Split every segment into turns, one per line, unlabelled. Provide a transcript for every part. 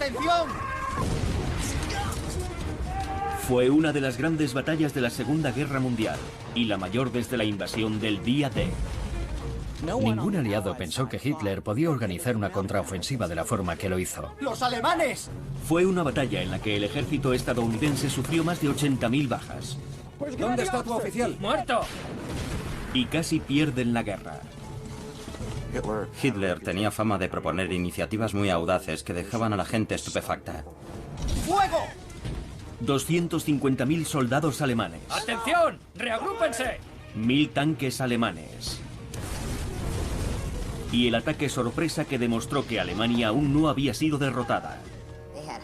¡Atención!
Fue una de las grandes batallas de la Segunda Guerra Mundial y la mayor desde la invasión del día D.
Ningún aliado pensó que Hitler podía organizar una contraofensiva de la forma que lo hizo.
¡Los alemanes!
Fue una batalla en la que el ejército estadounidense sufrió más de 80.000 bajas.
¿Dónde está tu oficial?
¡Muerto!
Y casi pierden la guerra.
Hitler tenía fama de proponer iniciativas muy audaces que dejaban a la gente estupefacta.
¡Fuego!
250.000 soldados alemanes.
¡Atención! ¡Reagrúpense!
1.000 tanques alemanes. Y el ataque sorpresa que demostró que Alemania aún no había sido derrotada.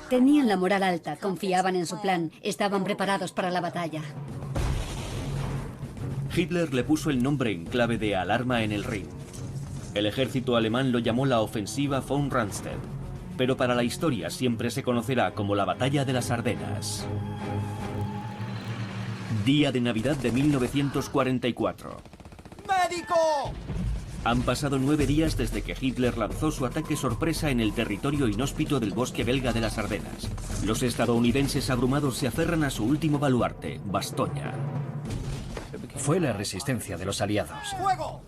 Tenían la moral alta, confiaban en su plan, estaban preparados para la batalla.
Hitler le puso el nombre en clave de alarma en el Rin. El ejército alemán lo llamó la ofensiva von Rundstedt, pero para la historia siempre se conocerá como la Batalla de las Ardenas. Día de Navidad de 1944.
¡Médico!
Han pasado 9 días desde que Hitler lanzó su ataque sorpresa en el territorio inhóspito del bosque belga de las Ardenas. Los estadounidenses abrumados se aferran a su último baluarte, Bastoña.
Fue la resistencia de los aliados.
¡Fuego!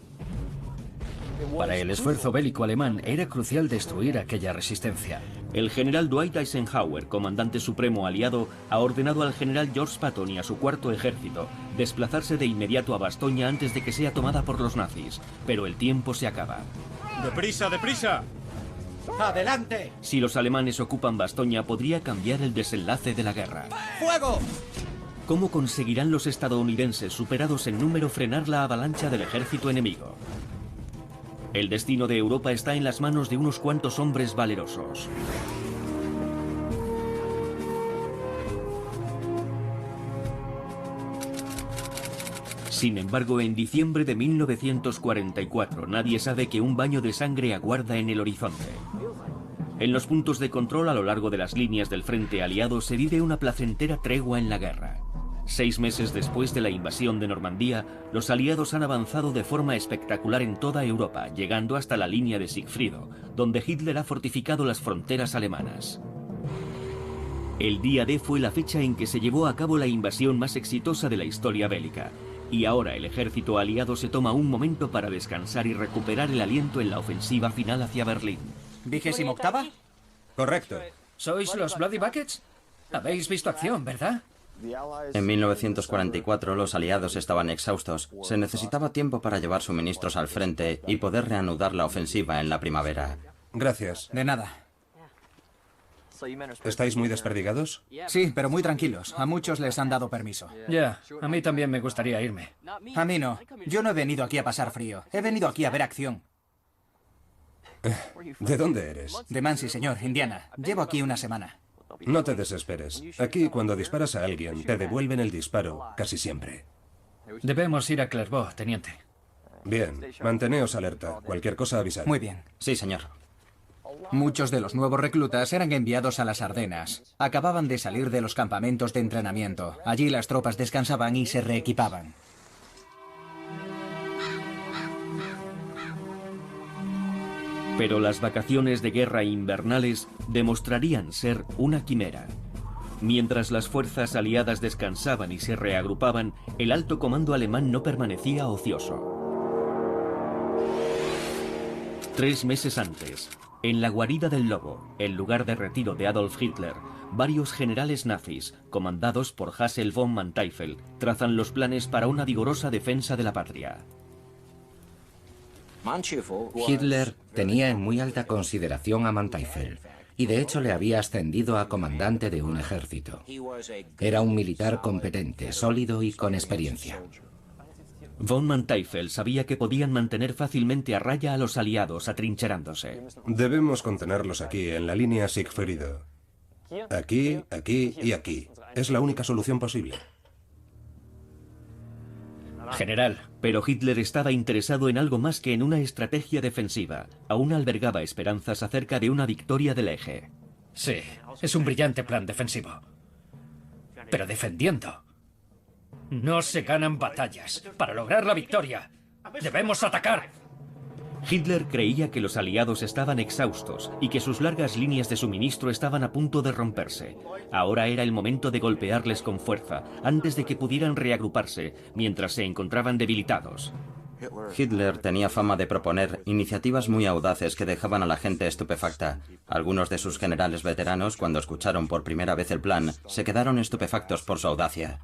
Para el esfuerzo bélico alemán era crucial destruir aquella resistencia.
El general Dwight Eisenhower, comandante supremo aliado, ha ordenado al general George Patton y a su cuarto ejército desplazarse de inmediato a Bastoña antes de que sea tomada por los nazis. Pero el tiempo se acaba.
¡Deprisa, deprisa!
¡Adelante!
Si los alemanes ocupan Bastoña, podría cambiar el desenlace de la guerra.
¡Fuego!
¿Cómo conseguirán los estadounidenses, superados en número, frenar la avalancha del ejército enemigo? El destino de Europa está en las manos de unos cuantos hombres valerosos. Sin embargo, en diciembre de 1944, nadie sabe que un baño de sangre aguarda en el horizonte. En los puntos de control a lo largo de las líneas del frente aliado se vive una placentera tregua en la guerra. 6 meses después de la invasión de Normandía, los aliados han avanzado de forma espectacular en toda Europa, llegando hasta la línea de Sigfrido, donde Hitler ha fortificado las fronteras alemanas. El día D fue la fecha en que se llevó a cabo la invasión más exitosa de la historia bélica, y ahora el ejército aliado se toma un momento para descansar y recuperar el aliento en la ofensiva final hacia Berlín.
¿28ª?
Correcto.
¿Sois los Bloody Buckets? Habéis visto acción, ¿verdad?
En 1944 los aliados estaban exhaustos. Se necesitaba tiempo para llevar suministros al frente y poder reanudar la ofensiva en la primavera.
Gracias.
De nada.
¿Estáis muy desperdigados?
Sí, pero muy tranquilos. A muchos les han dado permiso.
Ya, a mí también me gustaría irme.
A mí no. Yo no he venido aquí a pasar frío. He venido aquí a ver acción.
¿De dónde eres?
De Mansi, señor, Indiana. Llevo aquí una semana.
No te desesperes. Aquí, cuando disparas a alguien, te devuelven el disparo, casi siempre.
Debemos ir a Clairvaux, teniente.
Bien, manteneos alerta. Cualquier cosa avisad.
Muy bien.
Sí, señor.
Muchos de los nuevos reclutas eran enviados a las Ardenas. Acababan de salir de los campamentos de entrenamiento. Allí las tropas descansaban y se reequipaban.
Pero las vacaciones de guerra invernales demostrarían ser una quimera. Mientras las fuerzas aliadas descansaban y se reagrupaban, el alto comando alemán no permanecía ocioso. 3 meses antes, en la guarida del Lobo, el lugar de retiro de Adolf Hitler, varios generales nazis, comandados por Hassel von Manteuffel, trazan los planes para una vigorosa defensa de la patria.
Hitler tenía en muy alta consideración a Manteuffel y de hecho le había ascendido a comandante de un ejército. Era un militar competente, sólido y con experiencia.
Von Manteuffel sabía que podían mantener fácilmente a raya a los aliados atrincherándose.
Debemos contenerlos aquí, en la línea Sigfrido. Aquí, aquí y aquí. Es la única solución posible.
General.
Pero Hitler estaba interesado en algo más que en una estrategia defensiva. Aún albergaba esperanzas acerca de una victoria del eje.
Sí, es un brillante plan defensivo. Pero defendiendo. No se ganan batallas. Para lograr la victoria, debemos atacar.
Hitler creía que los aliados estaban exhaustos y que sus largas líneas de suministro estaban a punto de romperse. Ahora era el momento de golpearles con fuerza, antes de que pudieran reagruparse, mientras se encontraban debilitados.
Hitler tenía fama de proponer iniciativas muy audaces que dejaban a la gente estupefacta. Algunos de sus generales veteranos, cuando escucharon por primera vez el plan, se quedaron estupefactos por su audacia.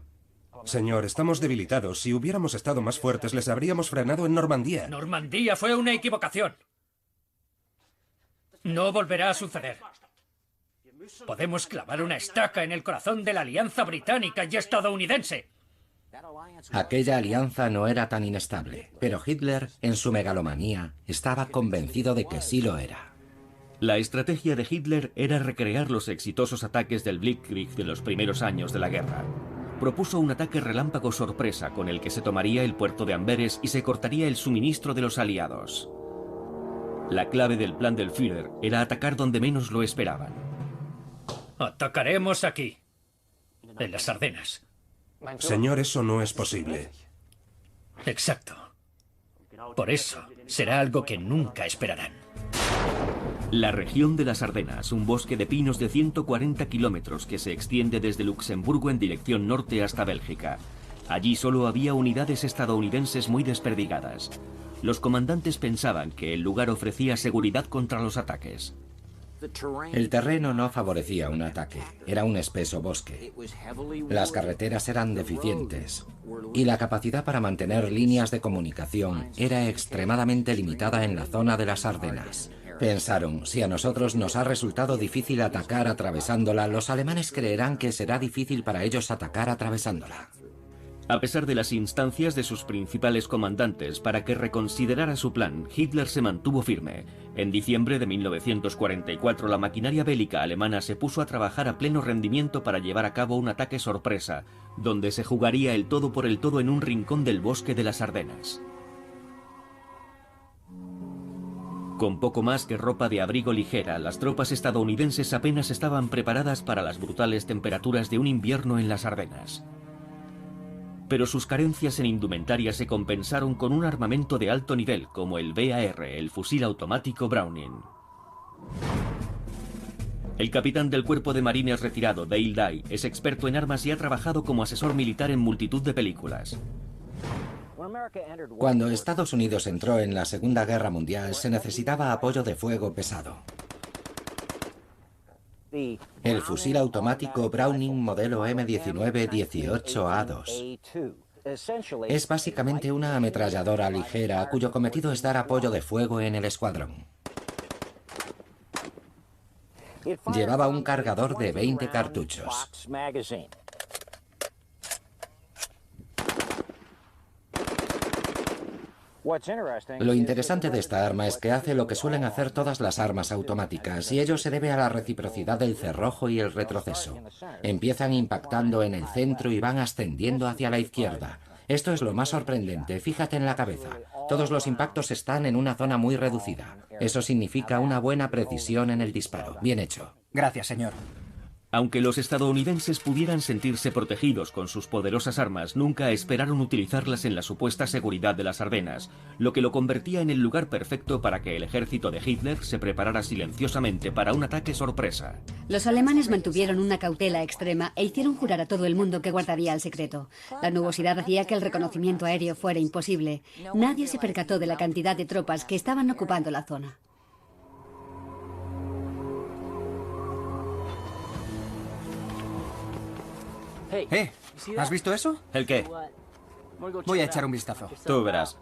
Señor, estamos debilitados. Si hubiéramos estado más fuertes, les habríamos frenado en Normandía.
Normandía fue una equivocación. No volverá a suceder. Podemos clavar una estaca en el corazón de la alianza británica y estadounidense.
Aquella alianza no era tan inestable, pero Hitler, en su megalomanía, estaba convencido de que sí lo era.
La estrategia de Hitler era recrear los exitosos ataques del Blitzkrieg de los primeros años de la guerra. Propuso un ataque relámpago sorpresa con el que se tomaría el puerto de Amberes y se cortaría el suministro de los aliados. La clave del plan del Führer era atacar donde menos lo esperaban.
Atacaremos aquí, en las Ardenas.
Señor, eso no es posible.
Exacto. Por eso será algo que nunca esperarán.
La región de las Ardenas, un bosque de pinos de 140 kilómetros que se extiende desde Luxemburgo en dirección norte hasta Bélgica. Allí solo había unidades estadounidenses muy desperdigadas. Los comandantes pensaban que el lugar ofrecía seguridad contra los ataques.
El terreno no favorecía un ataque, era un espeso bosque. Las carreteras eran deficientes y la capacidad para mantener líneas de comunicación era extremadamente limitada en la zona de las Ardenas. Pensaron, si a nosotros nos ha resultado difícil atacar atravesándola, los alemanes creerán que será difícil para ellos atacar atravesándola.
A pesar de las instancias de sus principales comandantes para que reconsiderara su plan, Hitler se mantuvo firme. En diciembre de 1944, la maquinaria bélica alemana se puso a trabajar a pleno rendimiento para llevar a cabo un ataque sorpresa, donde se jugaría el todo por el todo en un rincón del bosque de las Ardenas. Con poco más que ropa de abrigo ligera, las tropas estadounidenses apenas estaban preparadas para las brutales temperaturas de un invierno en las Ardenas. Pero sus carencias en indumentaria se compensaron con un armamento de alto nivel como el BAR, el fusil automático Browning. El capitán del cuerpo de marines retirado, Dale Dye, es experto en armas y ha trabajado como asesor militar en multitud de películas.
Cuando Estados Unidos entró en la Segunda Guerra Mundial, se necesitaba apoyo de fuego pesado. El fusil automático Browning modelo M19-18A2 es básicamente una ametralladora ligera cuyo cometido es dar apoyo de fuego en el escuadrón. Llevaba un cargador de 20 cartuchos. Lo interesante de esta arma es que hace lo que suelen hacer todas las armas automáticas, y ello se debe a la reciprocidad del cerrojo y el retroceso. Empiezan impactando en el centro y van ascendiendo hacia la izquierda. Esto es lo más sorprendente, fíjate en la cabeza. Todos los impactos están en una zona muy reducida. Eso significa una buena precisión en el disparo. Bien hecho.
Gracias, señor.
Aunque los estadounidenses pudieran sentirse protegidos con sus poderosas armas, nunca esperaron utilizarlas en la supuesta seguridad de las Ardenas, lo que lo convertía en el lugar perfecto para que el ejército de Hitler se preparara silenciosamente para un ataque sorpresa.
Los alemanes mantuvieron una cautela extrema e hicieron jurar a todo el mundo que guardaría el secreto. La nubosidad hacía que el reconocimiento aéreo fuera imposible. Nadie se percató de la cantidad de tropas que estaban ocupando la zona.
¿Has visto eso?
¿El qué?
Voy a echar un vistazo.
Tú verás.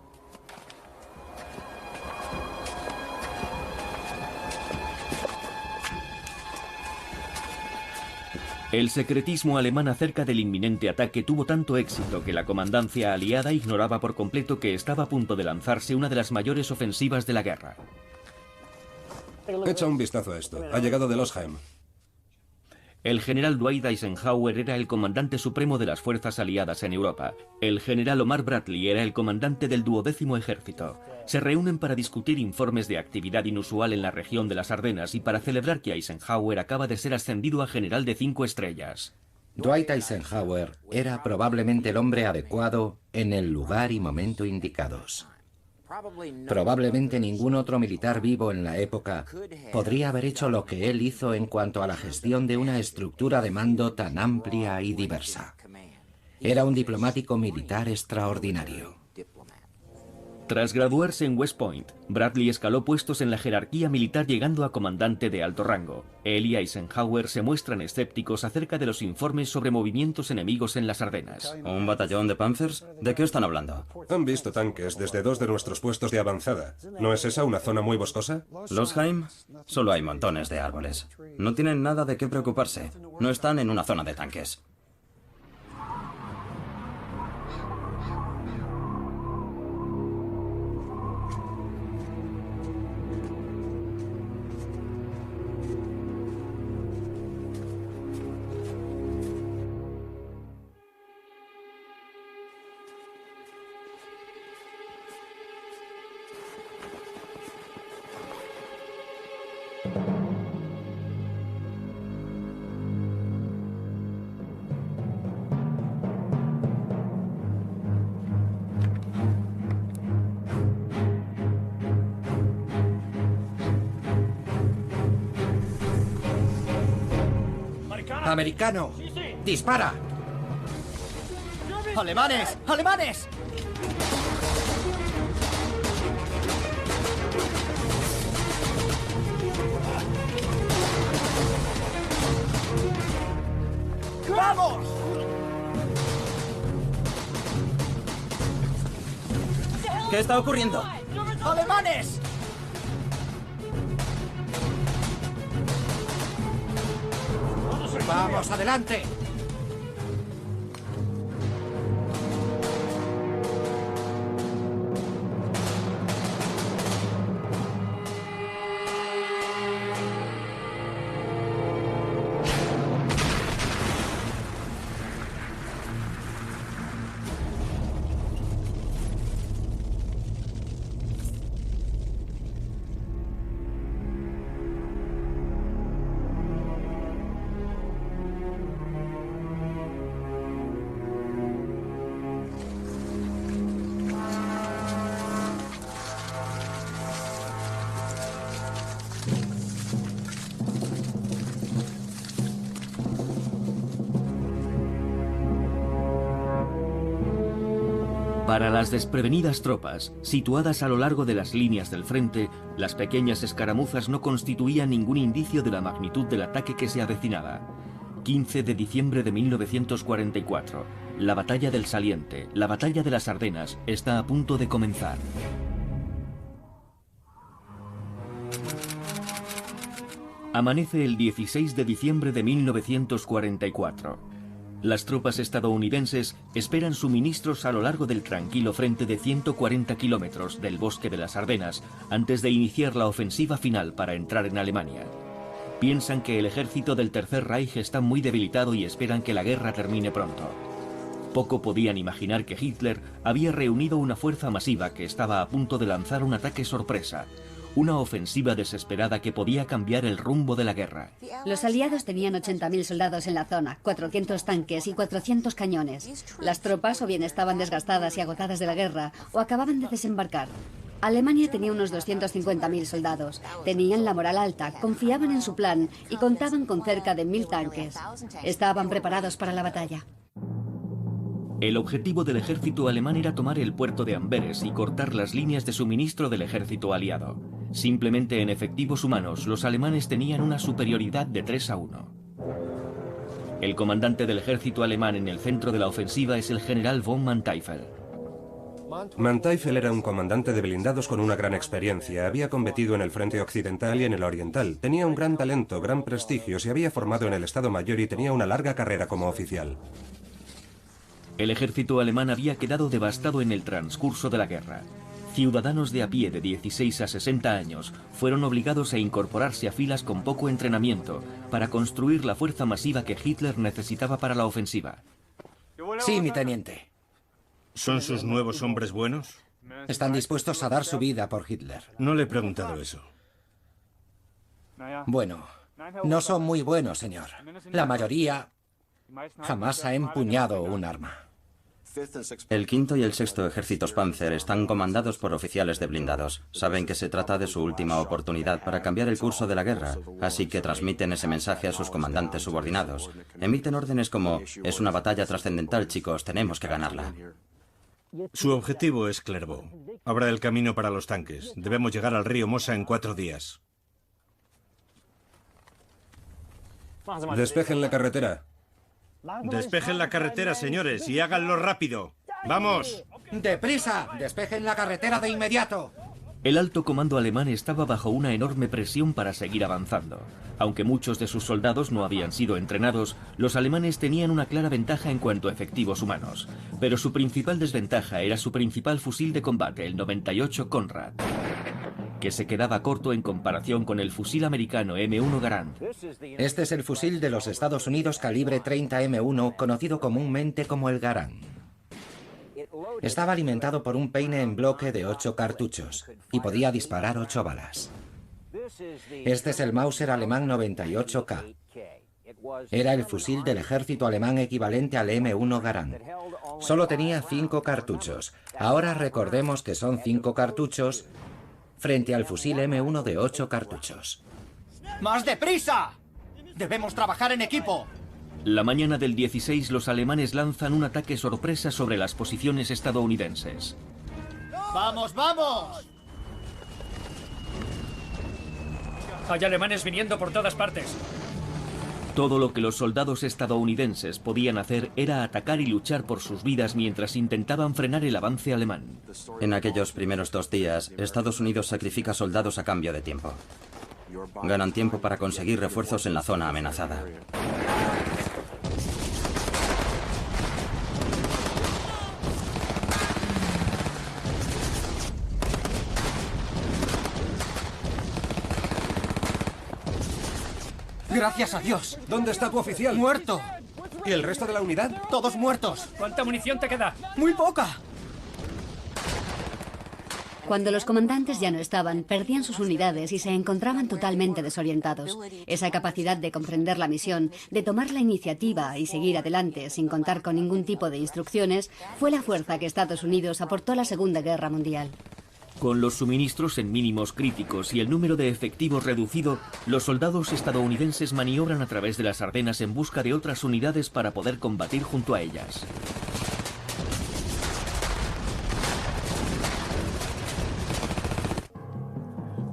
El secretismo alemán acerca del inminente ataque tuvo tanto éxito que la comandancia aliada ignoraba por completo que estaba a punto de lanzarse una de las mayores ofensivas de la guerra.
Echa un vistazo a esto. Ha llegado de Losheim.
El general Dwight Eisenhower era el comandante supremo de las fuerzas aliadas en Europa. El general Omar Bradley era el comandante del 12º ejército. Se reúnen para discutir informes de actividad inusual en la región de las Ardenas y para celebrar que Eisenhower acaba de ser ascendido a general de 5 estrellas.
Dwight Eisenhower era probablemente el hombre adecuado en el lugar y momento indicados. Probablemente ningún otro militar vivo en la época podría haber hecho lo que él hizo en cuanto a la gestión de una estructura de mando tan amplia y diversa. Era un diplomático militar extraordinario.
Tras graduarse en West Point, Bradley escaló puestos en la jerarquía militar llegando a comandante de alto rango. Él y Eisenhower se muestran escépticos acerca de los informes sobre movimientos enemigos en las Ardenas.
¿Un batallón de Panzers? ¿De qué están hablando?
Han visto tanques desde 2 de nuestros puestos de avanzada. ¿No es esa una zona muy boscosa?
Losheim, solo hay montones de árboles. No tienen nada de qué preocuparse. No están en una zona de tanques.
¡Americano! ¡Dispara!
¡Alemanes! ¡Alemanes! ¡Vamos!
¿Qué está ocurriendo?
¡Alemanes!
¡Vamos, adelante!
Para las desprevenidas tropas, situadas a lo largo de las líneas del frente, las pequeñas escaramuzas no constituían ningún indicio de la magnitud del ataque que se avecinaba. 15 de diciembre de 1944. La batalla del Saliente, la batalla de las Ardenas, está a punto de comenzar. Amanece el 16 de diciembre de 1944. Las tropas estadounidenses esperan suministros a lo largo del tranquilo frente de 140 kilómetros del bosque de las Ardenas antes de iniciar la ofensiva final para entrar en Alemania. Piensan que el ejército del Tercer Reich está muy debilitado y esperan que la guerra termine pronto. Poco podían imaginar que Hitler había reunido una fuerza masiva que estaba a punto de lanzar un ataque sorpresa. Una ofensiva desesperada que podía cambiar el rumbo de la guerra.
Los aliados tenían 80.000 soldados en la zona, 400 tanques y 400 cañones. Las tropas o bien estaban desgastadas y agotadas de la guerra o acababan de desembarcar. Alemania tenía unos 250.000 soldados. Tenían la moral alta, confiaban en su plan y contaban con cerca de 1.000 tanques. Estaban preparados para la batalla.
El objetivo del ejército alemán era tomar el puerto de Amberes y cortar las líneas de suministro del ejército aliado. Simplemente en efectivos humanos, los alemanes tenían una superioridad de 3-1. El comandante del ejército alemán en el centro de la ofensiva es el general von Manteuffel.
Manteuffel era un comandante de blindados con una gran experiencia. Había combatido en el frente occidental y en el oriental. Tenía un gran talento, gran prestigio, se había formado en el Estado Mayor y tenía una larga carrera como oficial.
El ejército alemán había quedado devastado en el transcurso de la guerra. Ciudadanos de a pie de 16 a 60 años fueron obligados a incorporarse a filas con poco entrenamiento para construir la fuerza masiva que Hitler necesitaba para la ofensiva.
Sí, mi teniente.
¿Son sus nuevos hombres buenos?
Están dispuestos a dar su vida por Hitler.
No le he preguntado eso.
Bueno, no son muy buenos, señor. La mayoría jamás ha empuñado un arma.
El quinto y el sexto ejércitos Panzer están comandados por oficiales de blindados. Saben que se trata de su última oportunidad para cambiar el curso de la guerra, así que transmiten ese mensaje a sus comandantes subordinados. Emiten órdenes como: es una batalla trascendental, chicos, tenemos que ganarla.
Su objetivo es Clairvaux. Abra el camino para los tanques. Debemos llegar al río Mosa en 4 días.
Despejen la carretera.
Despejen la carretera, señores, y háganlo rápido. ¡Vamos!
¡Deprisa! ¡Despejen la carretera de inmediato!
El alto comando alemán estaba bajo una enorme presión para seguir avanzando. Aunque muchos de sus soldados no habían sido entrenados, los alemanes tenían una clara ventaja en cuanto a efectivos humanos. Pero su principal desventaja era su principal fusil de combate, el 98 Conrad, que se quedaba corto en comparación con el fusil americano M1 Garand.
Este es el fusil de los Estados Unidos calibre 30 M1, conocido comúnmente como el Garand. Estaba alimentado por un peine en bloque de 8 cartuchos y podía disparar 8 balas. Este es el Mauser alemán 98K. Era el fusil del ejército alemán equivalente al M1 Garand. Solo tenía 5 cartuchos. Ahora recordemos que son 5 cartuchos frente al fusil M1 de 8 cartuchos.
¡Más deprisa! ¡Debemos trabajar en equipo!
La mañana del 16, los alemanes lanzan un ataque sorpresa sobre las posiciones estadounidenses.
¡Vamos, vamos!
Hay alemanes viniendo por todas partes.
Todo lo que los soldados estadounidenses podían hacer era atacar y luchar por sus vidas mientras intentaban frenar el avance alemán.
En aquellos primeros 2 días, Estados Unidos sacrifica soldados a cambio de tiempo. Ganan tiempo para conseguir refuerzos en la zona amenazada.
¡Gracias a Dios!
¿Dónde está tu oficial?
¡Muerto!
¿Y el resto de la unidad?
¡Todos muertos!
¿Cuánta munición te queda?
¡Muy poca!
Cuando los comandantes ya no estaban, perdían sus unidades y se encontraban totalmente desorientados. Esa capacidad de comprender la misión, de tomar la iniciativa y seguir adelante sin contar con ningún tipo de instrucciones, fue la fuerza que Estados Unidos aportó a la Segunda Guerra Mundial.
Con los suministros en mínimos críticos y el número de efectivos reducido, los soldados estadounidenses maniobran a través de las Ardenas en busca de otras unidades para poder combatir junto a ellas.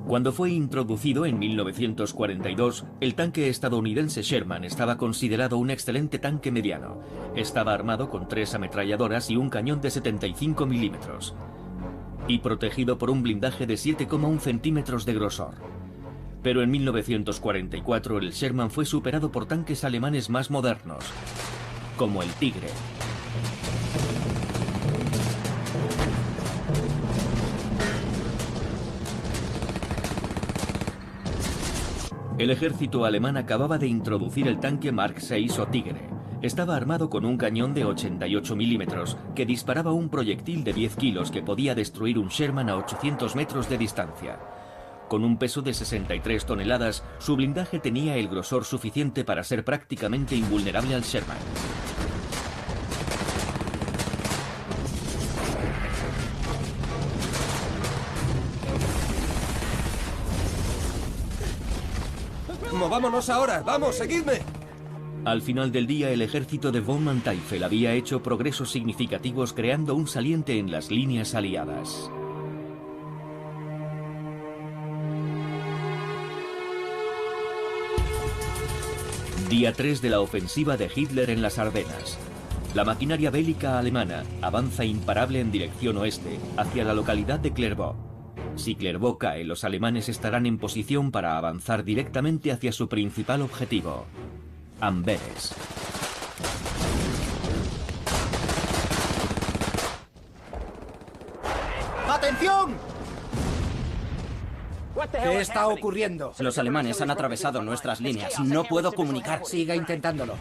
Cuando fue introducido en 1942, el tanque estadounidense Sherman estaba considerado un excelente tanque mediano. Estaba armado con 3 ametralladoras y un cañón de 75 milímetros. Y protegido por un blindaje de 7,1 centímetros de grosor. Pero en 1944 el Sherman fue superado por tanques alemanes más modernos, como el Tigre. El ejército alemán acababa de introducir el tanque Mark VI o Tigre. Estaba armado con un cañón de 88 milímetros que disparaba un proyectil de 10 kilos que podía destruir un Sherman a 800 metros de distancia. Con un peso de 63 toneladas, su blindaje tenía el grosor suficiente para ser prácticamente invulnerable al Sherman.
¡Movámonos ahora! ¡Vamos, seguidme!
Al final del día, el ejército de von Manteuffel había hecho progresos significativos creando un saliente en las líneas aliadas. Día 3 de la ofensiva de Hitler en las Ardenas. La maquinaria bélica alemana avanza imparable en dirección oeste, hacia la localidad de Clairvaux. Si Clairvaux cae, los alemanes estarán en posición para avanzar directamente hacia su principal objetivo, Amberes.
¡Atención!
¿Qué está ocurriendo?
Los alemanes han atravesado nuestras líneas. No puedo comunicar.
Siga intentándolo.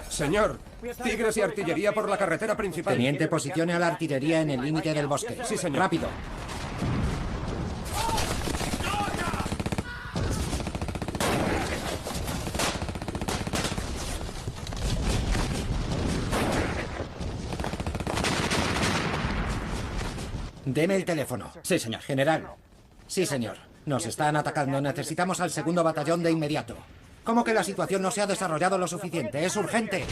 Señor, tigres y artillería por la carretera principal.
Teniente, posicione a la artillería en el límite del bosque.
Sí, señor.
Rápido. Deme el teléfono.
Sí, señor.
General. Sí, señor. Nos están atacando. Necesitamos al 2º batallón de inmediato. ¿Cómo que la situación no se ha desarrollado lo suficiente? ¡Es urgente!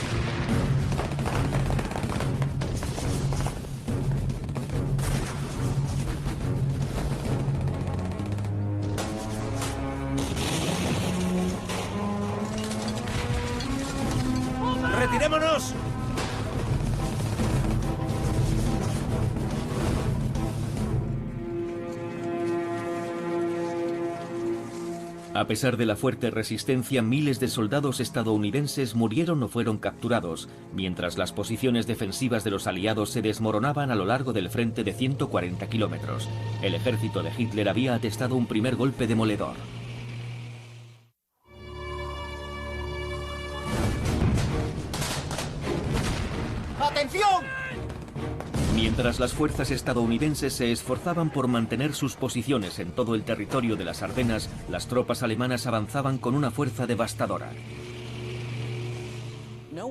¡Retirémonos!
A pesar de la fuerte resistencia, miles de soldados estadounidenses murieron o fueron capturados, mientras las posiciones defensivas de los aliados se desmoronaban a lo largo del frente de 140 kilómetros. El ejército de Hitler había atestado un primer golpe demoledor.
¡Atención!
Mientras las fuerzas estadounidenses se esforzaban por mantener sus posiciones en todo el territorio de las Ardenas, las tropas alemanas avanzaban con una fuerza devastadora.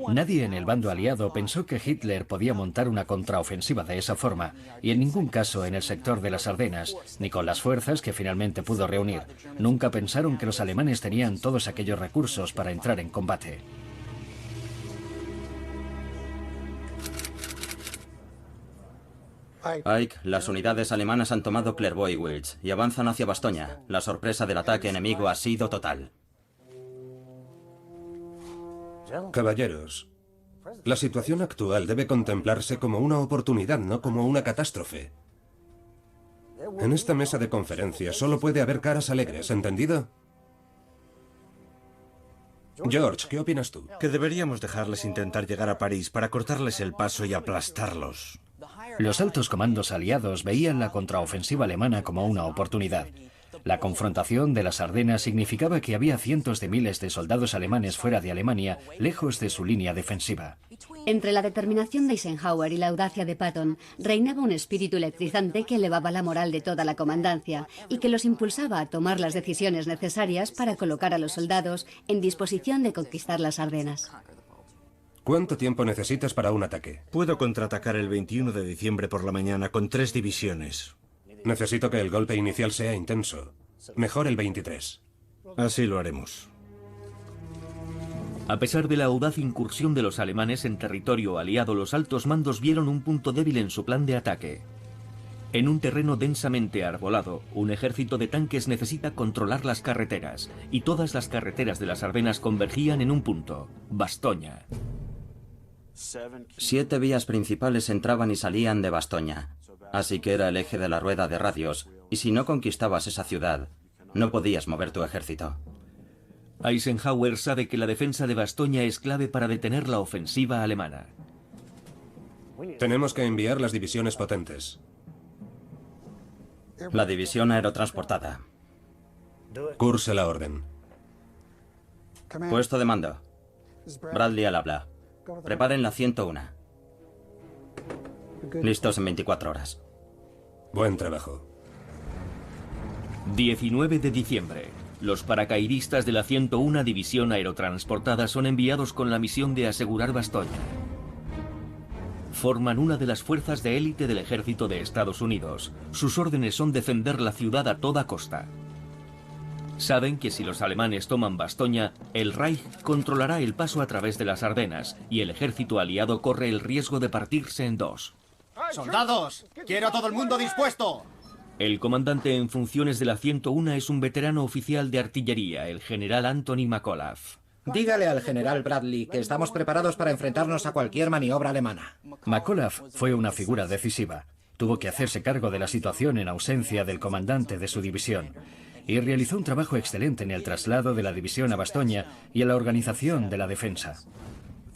Nadie en el bando aliado pensó que Hitler podía montar una contraofensiva de esa forma, y en ningún caso en el sector de las Ardenas, ni con las fuerzas que finalmente pudo reunir. Nunca pensaron que los alemanes tenían todos aquellos recursos para entrar en combate.
Ike, las unidades alemanas han tomado Clairvaux y avanzan hacia Bastoña. La sorpresa del ataque enemigo ha sido total.
Caballeros, la situación actual debe contemplarse como una oportunidad, no como una catástrofe. En esta mesa de conferencias solo puede haber caras alegres, ¿entendido? George, ¿qué opinas tú?
Que deberíamos dejarles intentar llegar a París para cortarles el paso y aplastarlos.
Los altos comandos aliados veían la contraofensiva alemana como una oportunidad. La confrontación de las Ardenas significaba que había cientos de miles de soldados alemanes fuera de Alemania, lejos de su línea defensiva.
Entre la determinación de Eisenhower y la audacia de Patton, reinaba un espíritu electrizante que elevaba la moral de toda la comandancia y que los impulsaba a tomar las decisiones necesarias para colocar a los soldados en disposición de conquistar las Ardenas.
¿Cuánto tiempo necesitas para un ataque?
Puedo contraatacar el 21 de diciembre por la mañana con 3 divisiones.
Necesito que el golpe inicial sea intenso. Mejor el 23.
Así lo haremos.
A pesar de la audaz incursión de los alemanes en territorio aliado, los altos mandos vieron un punto débil en su plan de ataque. En un terreno densamente arbolado, un ejército de tanques necesita controlar las carreteras, y todas las carreteras de las Ardenas convergían en un punto: Bastoña.
7 vías principales entraban y salían de Bastoña, así que era el eje de la rueda de radios, y si no conquistabas esa ciudad, no podías mover tu ejército.
Eisenhower sabe que la defensa de Bastoña es clave para detener la ofensiva alemana.
Tenemos que enviar las divisiones potentes.
La división aerotransportada.
Curse la orden.
Puesto de mando. Bradley al habla. Preparen la 101. Listos en 24 horas.
Buen trabajo.
19 de diciembre. Los paracaidistas de la 101 División Aerotransportada son enviados con la misión de asegurar Bastoña. Forman una de las fuerzas de élite del ejército de Estados Unidos. Sus órdenes son defender la ciudad a toda costa. Saben que si los alemanes toman Bastoña, el Reich controlará el paso a través de las Ardenas y el ejército aliado corre el riesgo de partirse en dos.
¡Soldados! ¡Quiero a todo el mundo dispuesto!
El comandante en funciones de la 101 es un veterano oficial de artillería, el general Anthony McAuliffe.
Dígale al general Bradley que estamos preparados para enfrentarnos a cualquier maniobra alemana.
McAuliffe fue una figura decisiva. Tuvo que hacerse cargo de la situación en ausencia del comandante de su división, y realizó un trabajo excelente en el traslado de la división a Bastoña y en la organización de la defensa.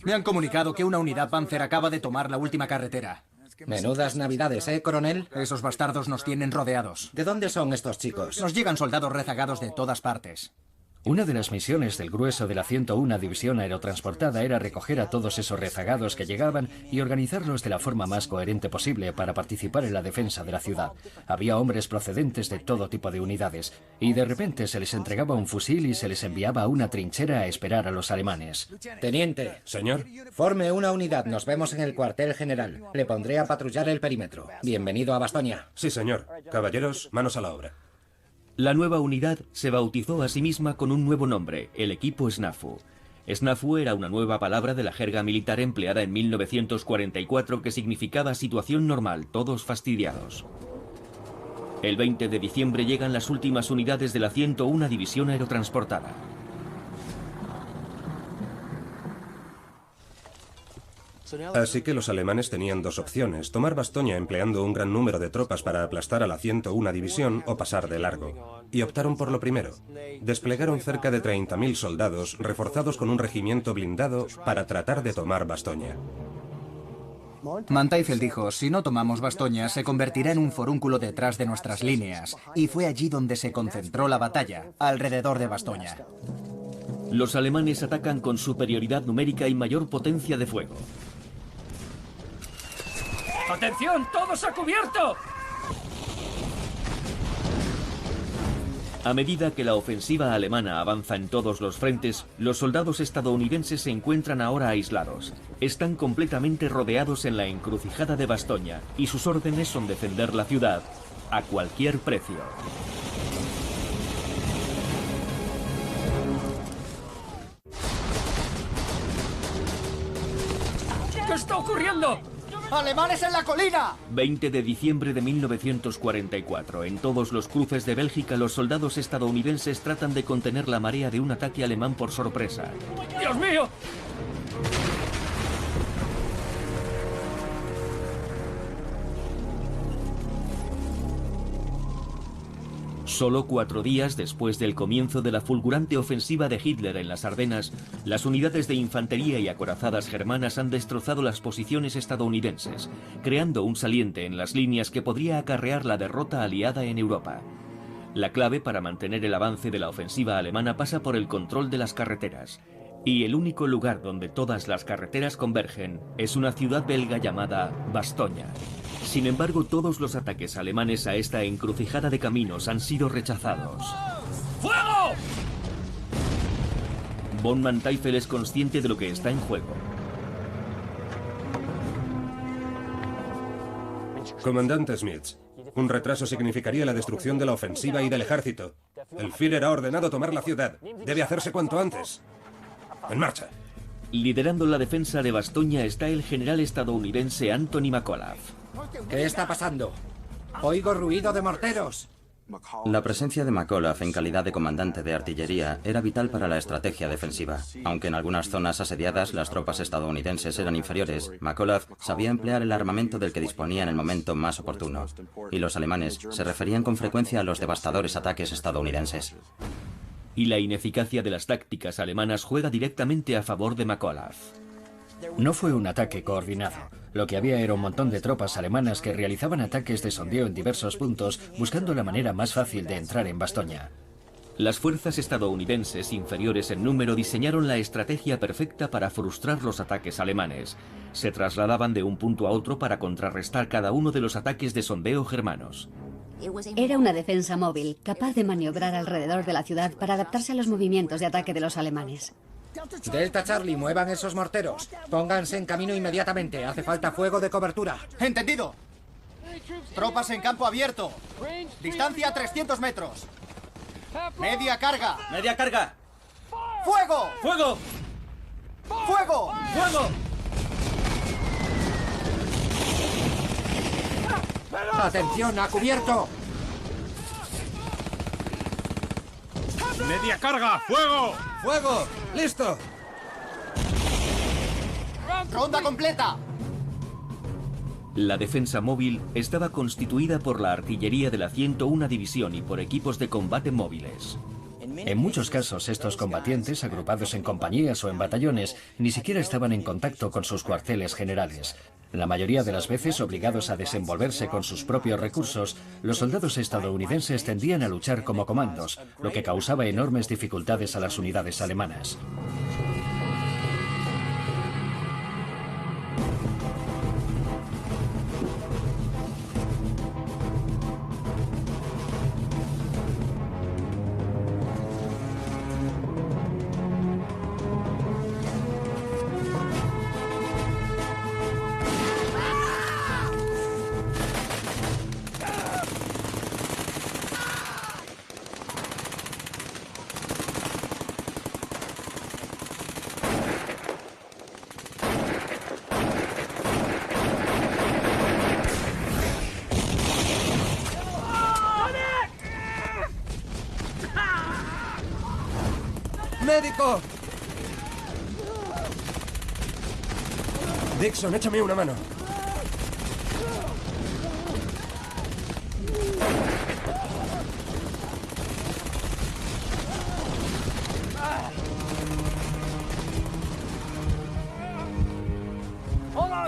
Me han comunicado que una unidad Panzer acaba de tomar la última carretera.
Menudas navidades, coronel?
Esos bastardos nos tienen rodeados.
¿De dónde son estos chicos?
Nos llegan soldados rezagados de todas partes.
Una de las misiones del grueso de la 101 División Aerotransportada era recoger a todos esos rezagados que llegaban y organizarlos de la forma más coherente posible para participar en la defensa de la ciudad. Había hombres procedentes de todo tipo de unidades, y de repente se les entregaba un fusil y se les enviaba a una trinchera a esperar a los alemanes.
Teniente.
Señor.
Forme una unidad, nos vemos en el cuartel general. Le pondré a patrullar el perímetro. Bienvenido a Bastoña.
Sí, señor. Caballeros, manos a la obra.
La nueva unidad se bautizó a sí misma con un nuevo nombre, el equipo SNAFU. SNAFU era una nueva palabra de la jerga militar empleada en 1944 que significaba situación normal, todos fastidiados. El 20 de diciembre llegan las últimas unidades de la 101 División Aerotransportada.
Así que los alemanes tenían dos opciones: tomar Bastoña empleando un gran número de tropas para aplastar a la 101 División o pasar de largo. Y optaron por lo primero. Desplegaron cerca de 30.000 soldados reforzados con un regimiento blindado para tratar de tomar Bastoña.
Manteuffel dijo: si no tomamos Bastoña, se convertirá en un forúnculo detrás de nuestras líneas. Y fue allí donde se concentró la batalla, alrededor de Bastoña.
Los alemanes atacan con superioridad numérica y mayor potencia de fuego.
¡Atención! ¡Todos a cubierto!
A medida que la ofensiva alemana avanza en todos los frentes, los soldados estadounidenses se encuentran ahora aislados. Están completamente rodeados en la encrucijada de Bastoña y sus órdenes son defender la ciudad a cualquier precio.
¿Qué está ocurriendo?
¡Alemanes en la colina!
20 de diciembre de 1944. En todos los cruces de Bélgica, los soldados estadounidenses tratan de contener la marea de un ataque alemán por sorpresa.
¡Dios mío!
Solo 4 días después del comienzo de la fulgurante ofensiva de Hitler en las Ardenas, las unidades de infantería y acorazadas germanas han destrozado las posiciones estadounidenses, creando un saliente en las líneas que podría acarrear la derrota aliada en Europa. La clave para mantener el avance de la ofensiva alemana pasa por el control de las carreteras, y el único lugar donde todas las carreteras convergen es una ciudad belga llamada Bastoña. Sin embargo, todos los ataques alemanes a esta encrucijada de caminos han sido rechazados.
¡Fuego!
Von Manteuffel es consciente de lo que está en juego.
Comandante Smith, un retraso significaría la destrucción de la ofensiva y del ejército. El Führer ha ordenado tomar la ciudad. Debe hacerse cuanto antes. ¡En marcha!
Liderando la defensa de Bastoña está el general estadounidense Anthony McAuliffe.
¿Qué está pasando? Oigo ruido de morteros.
La presencia de McAuliffe en calidad de comandante de artillería era vital para la estrategia defensiva. Aunque en algunas zonas asediadas las tropas estadounidenses eran inferiores, McAuliffe sabía emplear el armamento del que disponía en el momento más oportuno. Y los alemanes se referían con frecuencia a los devastadores ataques estadounidenses.
Y la ineficacia de las tácticas alemanas juega directamente a favor de McAuliffe.
No fue un ataque coordinado. Lo que había era un montón de tropas alemanas que realizaban ataques de sondeo en diversos puntos, buscando la manera más fácil de entrar en Bastoña.
Las fuerzas estadounidenses, inferiores en número, diseñaron la estrategia perfecta para frustrar los ataques alemanes. Se trasladaban de un punto a otro para contrarrestar cada uno de los ataques de sondeo germanos.
Era una defensa móvil, capaz de maniobrar alrededor de la ciudad para adaptarse a los movimientos de ataque de los alemanes.
Delta Charlie, muevan esos morteros. Pónganse en camino inmediatamente. Hace falta fuego de cobertura.
¡Entendido! Tropas en campo abierto. Distancia 300 metros. Media carga.
¡Media carga!
¡Fuego!
¡Fuego!
¡Fuego!
¡Fuego!
¡Atención, a cubierto!
¡Media carga! ¡Fuego!
¡Fuego! ¡Listo!
¡Ronda completa!
La defensa móvil estaba constituida por la artillería de la 101 División y por equipos de combate móviles.
En muchos casos, estos combatientes, agrupados en compañías o en batallones, ni siquiera estaban en contacto con sus cuarteles generales. La mayoría de las veces, obligados a desenvolverse con sus propios recursos, los soldados estadounidenses tendían a luchar como comandos, lo que causaba enormes dificultades a las unidades alemanas.
¡Médico! Dixon, échame una mano.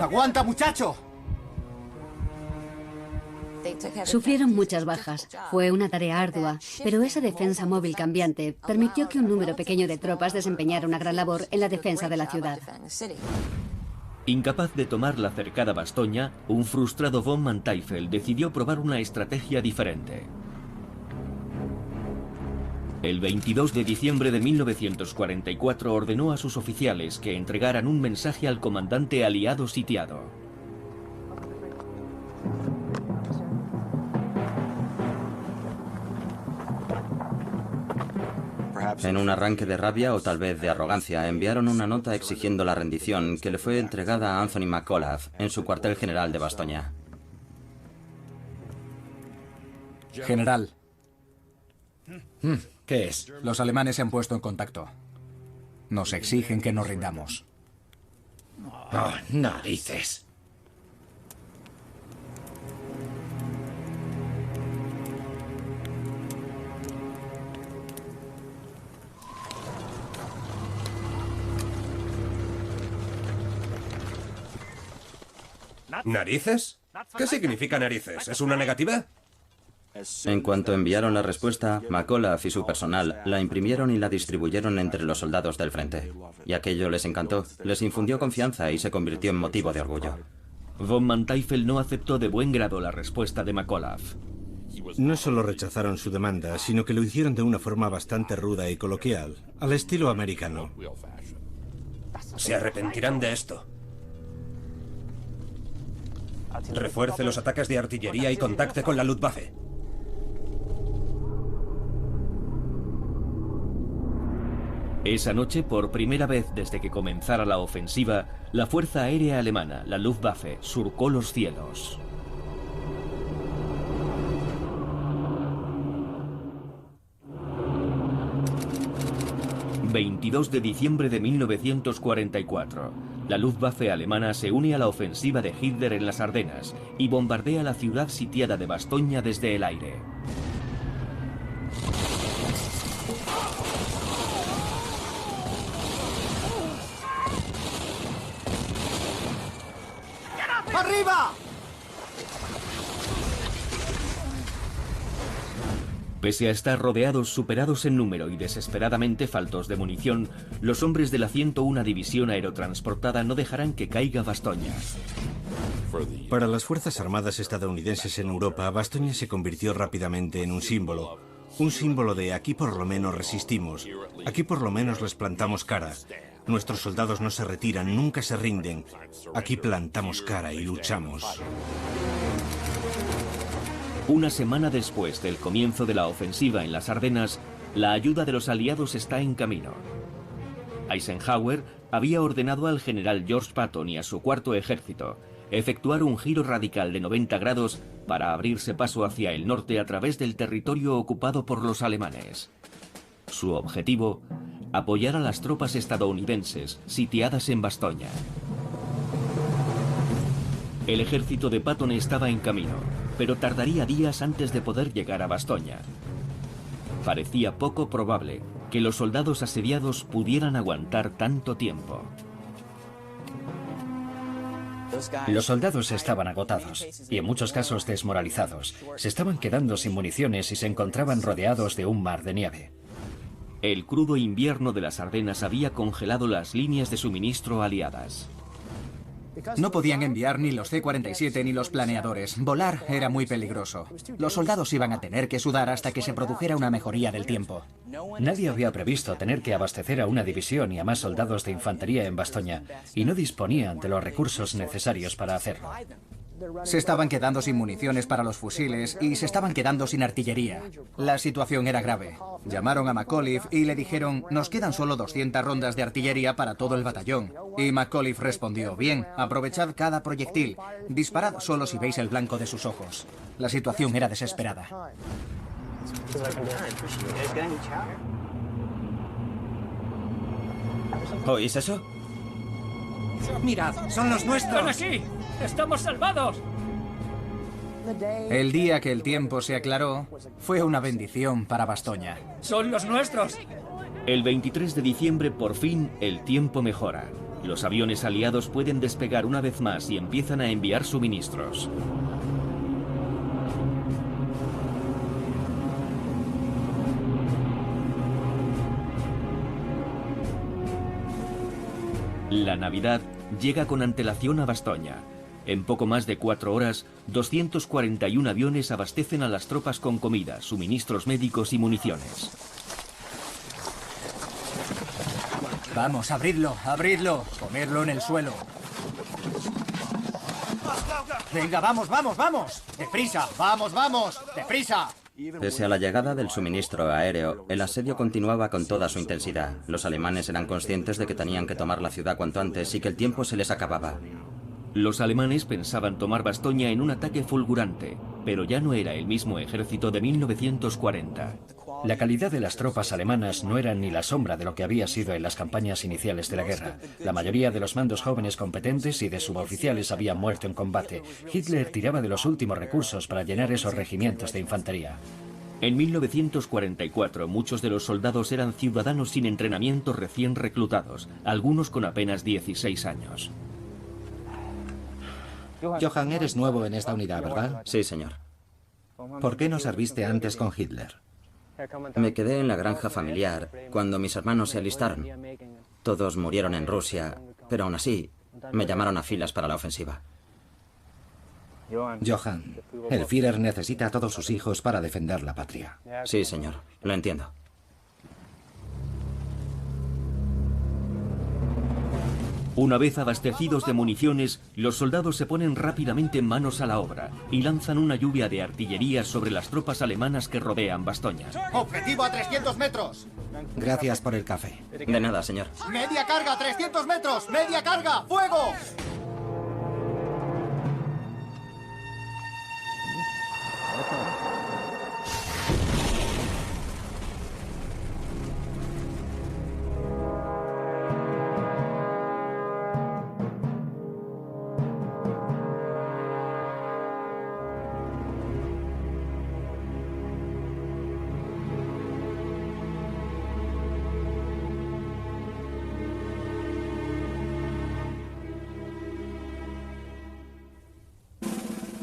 ¡Aguanta, muchacho!
Sufrieron muchas bajas. Fue una tarea ardua, pero esa defensa móvil cambiante permitió que un número pequeño de tropas desempeñara una gran labor en la defensa de la ciudad.
Incapaz de tomar la cercada Bastoña, un frustrado von Manteuffel decidió probar una estrategia diferente. El 22 de diciembre de 1944 ordenó a sus oficiales que entregaran un mensaje al comandante aliado sitiado.
En un arranque de rabia o tal vez de arrogancia, enviaron una nota exigiendo la rendición que le fue entregada a Anthony McAuliffe en su cuartel general de Bastoña.
General.
¿Qué es?
Los alemanes se han puesto en contacto. Nos exigen que nos rindamos.
Oh, narices.
¿Narices? ¿Qué significa narices? ¿Es una negativa?
En cuanto enviaron la respuesta, McAuliffe y su personal la imprimieron y la distribuyeron entre los soldados del frente. Y aquello les encantó, les infundió confianza y se convirtió en motivo de orgullo.
Von Manteuffel no aceptó de buen grado la respuesta de McAuliffe.
No solo rechazaron su demanda, sino que lo hicieron de una forma bastante ruda y coloquial, al estilo americano.
Se arrepentirán de esto. Refuerce los ataques de artillería y contacte con la Luftwaffe.
Esa noche, por primera vez desde que comenzara la ofensiva, la Fuerza Aérea Alemana, la Luftwaffe, surcó los cielos. ...22 de diciembre de 1944... la Luftwaffe alemana se une a la ofensiva de Hitler en las Ardenas... y bombardea la ciudad sitiada de Bastoña desde el aire.
¡Arriba!
Pese a estar rodeados, superados en número y desesperadamente faltos de munición, los hombres de la 101 División Aerotransportada no dejarán que caiga Bastoña.
Para las Fuerzas Armadas estadounidenses en Europa, Bastoña se convirtió rápidamente en un símbolo. Un símbolo de aquí por lo menos resistimos, aquí por lo menos les plantamos cara. Nuestros soldados no se retiran, nunca se rinden. Aquí plantamos cara y luchamos.
Una semana después del comienzo de la ofensiva en las Ardenas, la ayuda de los aliados está en camino. Eisenhower había ordenado al general George Patton y a su cuarto ejército efectuar un giro radical de 90 grados para abrirse paso hacia el norte a través del territorio ocupado por los alemanes. Su objetivo, apoyar a las tropas estadounidenses sitiadas en Bastoña. El ejército de Patton estaba en camino, pero tardaría días antes de poder llegar a Bastoña. Parecía poco probable que los soldados asediados pudieran aguantar tanto tiempo.
Los soldados estaban agotados y en muchos casos desmoralizados. Se estaban quedando sin municiones y se encontraban rodeados de un mar de nieve.
El crudo invierno de las Ardenas había congelado las líneas de suministro aliadas.
No podían enviar ni los C-47 ni los planeadores. Volar era muy peligroso. Los soldados iban a tener que sudar hasta que se produjera una mejoría del tiempo.
Nadie había previsto tener que abastecer a una división y a más soldados de infantería en Bastoña, y no disponían de los recursos necesarios para hacerlo.
Se estaban quedando sin municiones para los fusiles y se estaban quedando sin artillería. La situación era grave. Llamaron a McAuliffe y le dijeron: nos quedan solo 200 rondas de artillería para todo el batallón. Y McAuliffe respondió: bien, aprovechad cada proyectil. Disparad solo si veis el blanco de sus ojos. La situación era desesperada.
¿Oís eso?
¡Mirad! ¡Son los nuestros!
¡Ven aquí! ¡Estamos salvados!
El día que el tiempo se aclaró fue una bendición para Bastoña.
¡Son los nuestros!
El 23 de diciembre, por fin, el tiempo mejora. Los aviones aliados pueden despegar una vez más y empiezan a enviar suministros. La Navidad llega con antelación a Bastoña. En poco más de 4 horas, 241 aviones abastecen a las tropas con comida, suministros médicos y municiones.
Vamos, abridlo, abridlo. Ponedlo en el suelo.
¡Venga, vamos, vamos, vamos! ¡Deprisa! ¡Vamos, vamos! ¡Deprisa!
Pese a la llegada del suministro aéreo, el asedio continuaba con toda su intensidad. Los alemanes eran conscientes de que tenían que tomar la ciudad cuanto antes y que el tiempo se les acababa.
Los alemanes pensaban tomar Bastoña en un ataque fulgurante, pero ya no era el mismo ejército de 1940.
La calidad de las tropas alemanas no era ni la sombra de lo que había sido en las campañas iniciales de la guerra. La mayoría de los mandos jóvenes competentes y de suboficiales habían muerto en combate. Hitler tiraba de los últimos recursos para llenar esos regimientos de infantería.
En 1944, muchos de los soldados eran ciudadanos sin entrenamiento recién reclutados, algunos con apenas 16 años.
Johann, eres nuevo en esta unidad, ¿verdad?
Sí, señor.
¿Por qué no serviste antes con Hitler?
Me quedé en la granja familiar cuando mis hermanos se alistaron. Todos murieron en Rusia, pero aún así me llamaron a filas para la ofensiva.
Johann, el Führer necesita a todos sus hijos para defender la patria.
Sí, señor. Lo entiendo.
Una vez abastecidos de municiones, los soldados se ponen rápidamente manos a la obra y lanzan una lluvia de artillería sobre las tropas alemanas que rodean Bastoña.
¡Objetivo a 300 metros!
Gracias por el café.
De nada, señor.
¡Media carga, 300 metros! ¡Media carga! ¡Fuego!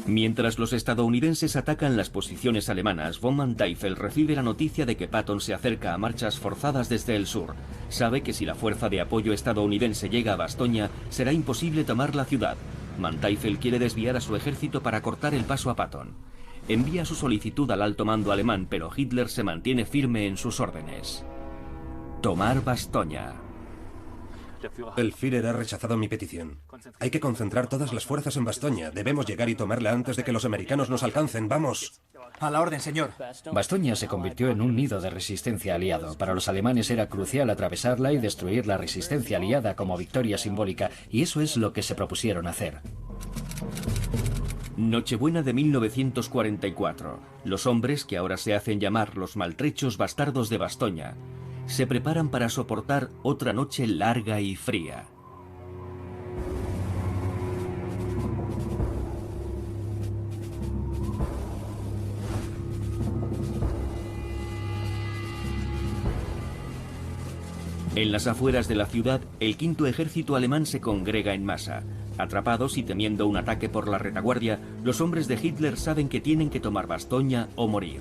Mientras los estadounidenses atacan las posiciones alemanas, von Manteuffel recibe la noticia de que Patton se acerca a marchas forzadas desde el sur. Sabe que si la fuerza de apoyo estadounidense llega a Bastoña, será imposible tomar la ciudad. Manteuffel quiere desviar a su ejército para cortar el paso a Patton. Envía su solicitud al alto mando alemán, pero Hitler se mantiene firme en sus órdenes. Tomar Bastoña.
El Führer ha rechazado mi petición. Hay que concentrar todas las fuerzas en Bastoña. Debemos llegar y tomarla antes de que los americanos nos alcancen. ¡Vamos!
A la orden, señor.
Bastoña se convirtió en un nido de resistencia aliado. Para los alemanes era crucial atravesarla y destruir la resistencia aliada como victoria simbólica, y eso es lo que se propusieron hacer.
Nochebuena de 1944. Los hombres, que ahora se hacen llamar los maltrechos bastardos de Bastoña, se preparan para soportar otra noche larga y fría. En las afueras de la ciudad, el quinto ejército alemán se congrega en masa. Atrapados y temiendo un ataque por la retaguardia, los hombres de Hitler saben que tienen que tomar Bastoña o morir.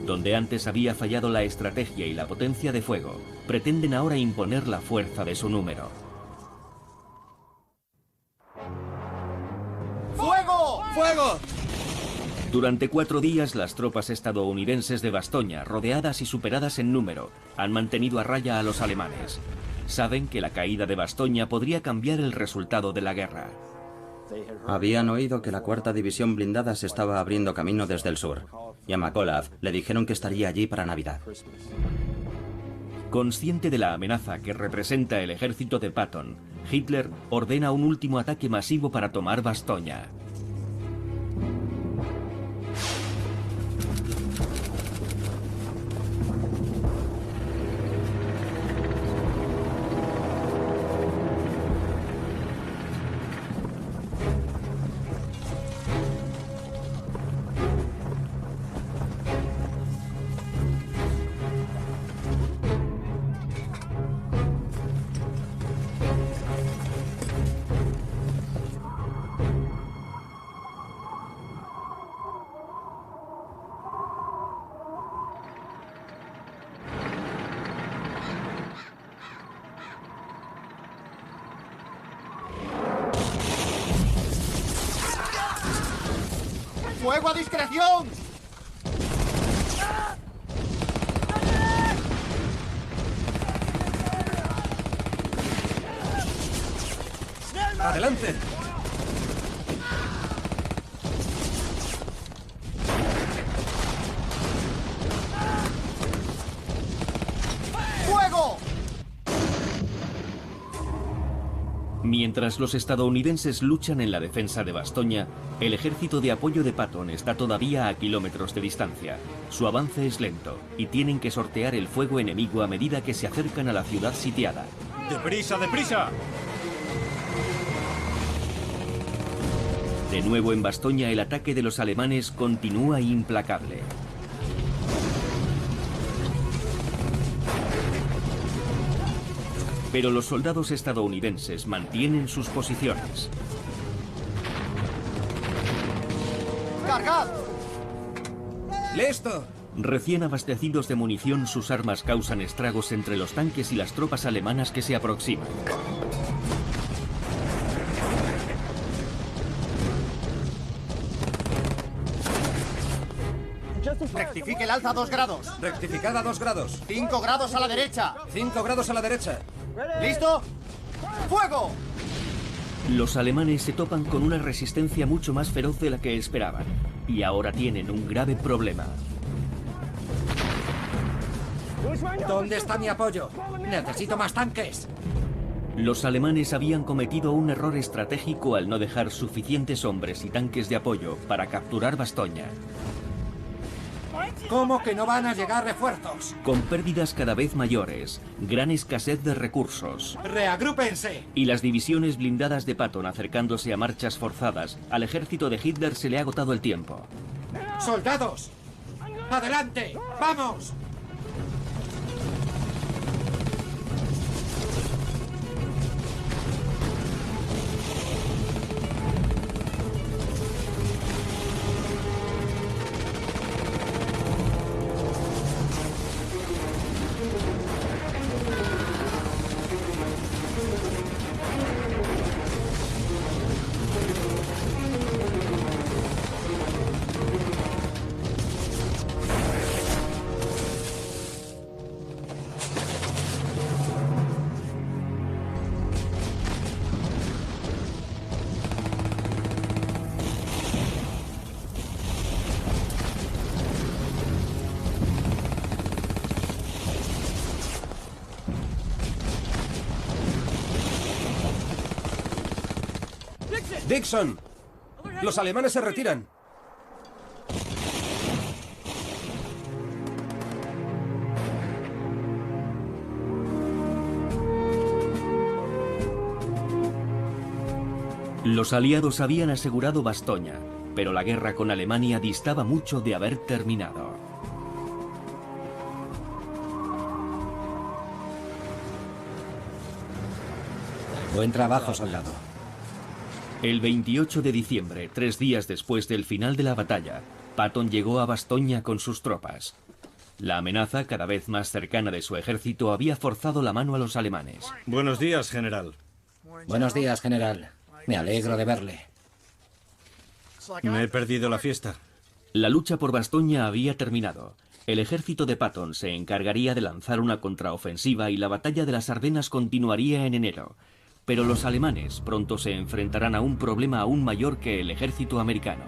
Donde antes había fallado la estrategia y la potencia de fuego, pretenden ahora imponer la fuerza de su número.
¡Fuego! ¡Fuego!
Durante 4 días, las tropas estadounidenses de Bastoña, rodeadas y superadas en número, han mantenido a raya a los alemanes. Saben que la caída de Bastoña podría cambiar el resultado de la guerra.
Habían oído que la 4ª División Blindada se estaba abriendo camino desde el sur, y a McAuliffe le dijeron que estaría allí para Navidad.
Consciente de la amenaza que representa el ejército de Patton, Hitler ordena un último ataque masivo para tomar Bastoña.
¡Fuego a discreción!
¡Adelante!
¡Fuego!
Mientras los estadounidenses luchan en la defensa de Bastoña, el ejército de apoyo de Patton está todavía a kilómetros de distancia. Su avance es lento y tienen que sortear el fuego enemigo a medida que se acercan a la ciudad sitiada.
¡Deprisa, deprisa!
De nuevo en Bastoña, el ataque de los alemanes continúa implacable. Pero los soldados estadounidenses mantienen sus posiciones.
¡Cargad!
¡Listo!
Recién abastecidos de munición, sus armas causan estragos entre los tanques y las tropas alemanas que se aproximan.
Rectifique el alza a 2 grados.
Rectificada a 2 grados.
5 grados a la derecha.
5 grados a la derecha.
¿Listo? ¡Fuego!
Los alemanes se topan con una resistencia mucho más feroz de la que esperaban. Y ahora tienen un grave problema.
¿Dónde está mi apoyo? Necesito más tanques.
Los alemanes habían cometido un error estratégico al no dejar suficientes hombres y tanques de apoyo para capturar Bastoña.
¿Cómo que no van a llegar refuerzos?
Con pérdidas cada vez mayores, gran escasez de recursos
¡Reagrúpense!
y las divisiones blindadas de Patton acercándose a marchas forzadas, al ejército de Hitler se le ha agotado el tiempo.
¡Soldados! ¡Adelante! ¡Vamos!
¡Dixon! ¡Los alemanes se retiran!
Los aliados habían asegurado Bastoña, pero la guerra con Alemania distaba mucho de haber terminado.
Buen trabajo, soldado.
El 28 de diciembre, 3 días después del final de la batalla, Patton llegó a Bastoña con sus tropas. La amenaza, cada vez más cercana de su ejército, había forzado la mano a los alemanes.
Buenos días, general.
Buenos días, general. Me alegro de verle.
Me he perdido la fiesta.
La lucha por Bastoña había terminado. El ejército de Patton se encargaría de lanzar una contraofensiva y la batalla de las Ardenas continuaría en enero. Pero los alemanes pronto se enfrentarán a un problema aún mayor que el ejército americano.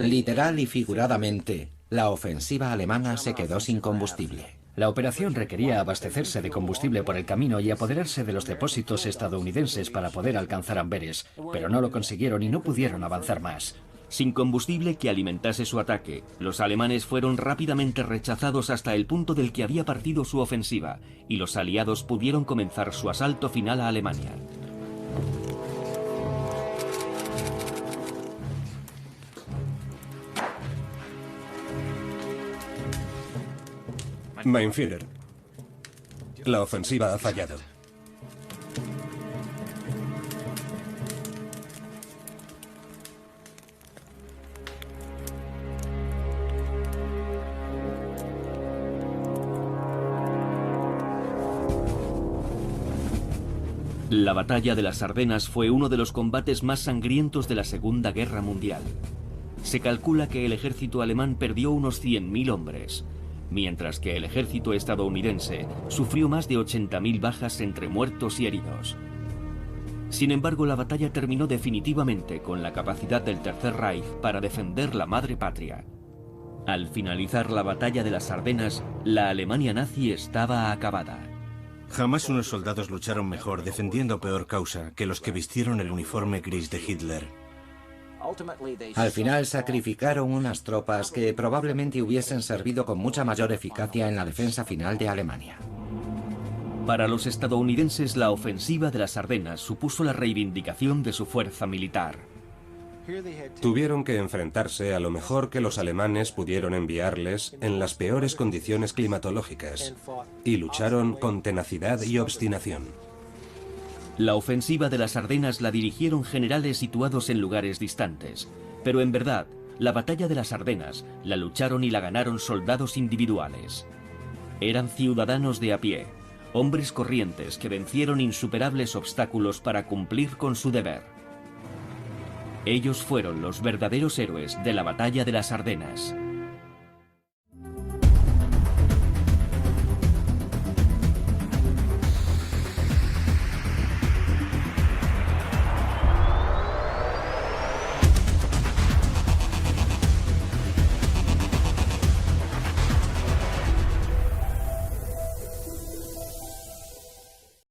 Literal y figuradamente, la ofensiva alemana se quedó sin combustible.
La operación requería abastecerse de combustible por el camino y apoderarse de los depósitos estadounidenses para poder alcanzar Amberes, pero no lo consiguieron y no pudieron avanzar más.
Sin combustible que alimentase su ataque, los alemanes fueron rápidamente rechazados hasta el punto del que había partido su ofensiva, y los aliados pudieron comenzar su asalto final a Alemania.
Mein Führer, la ofensiva ha fallado.
La batalla de las Ardenas fue uno de los combates más sangrientos de la Segunda Guerra Mundial. Se calcula que el ejército alemán perdió unos 100.000 hombres, mientras que el ejército estadounidense sufrió más de 80.000 bajas entre muertos y heridos. Sin embargo, la batalla terminó definitivamente con la capacidad del Tercer Reich para defender la madre patria. Al finalizar la batalla de las Ardenas, la Alemania nazi estaba acabada.
Jamás unos soldados lucharon mejor defendiendo peor causa que los que vistieron el uniforme gris de Hitler.
Al final sacrificaron unas tropas que probablemente hubiesen servido con mucha mayor eficacia en la defensa final de Alemania.
Para los estadounidenses, la ofensiva de las Ardenas supuso la reivindicación de su fuerza militar.
Tuvieron que enfrentarse a lo mejor que los alemanes pudieron enviarles en las peores condiciones climatológicas y lucharon con tenacidad y obstinación.
La ofensiva de las Ardenas la dirigieron generales situados en lugares distantes, pero en verdad, la batalla de las Ardenas la lucharon y la ganaron soldados individuales. Eran ciudadanos de a pie, hombres corrientes que vencieron insuperables obstáculos para cumplir con su deber. Ellos fueron los verdaderos héroes de la batalla de las Ardenas.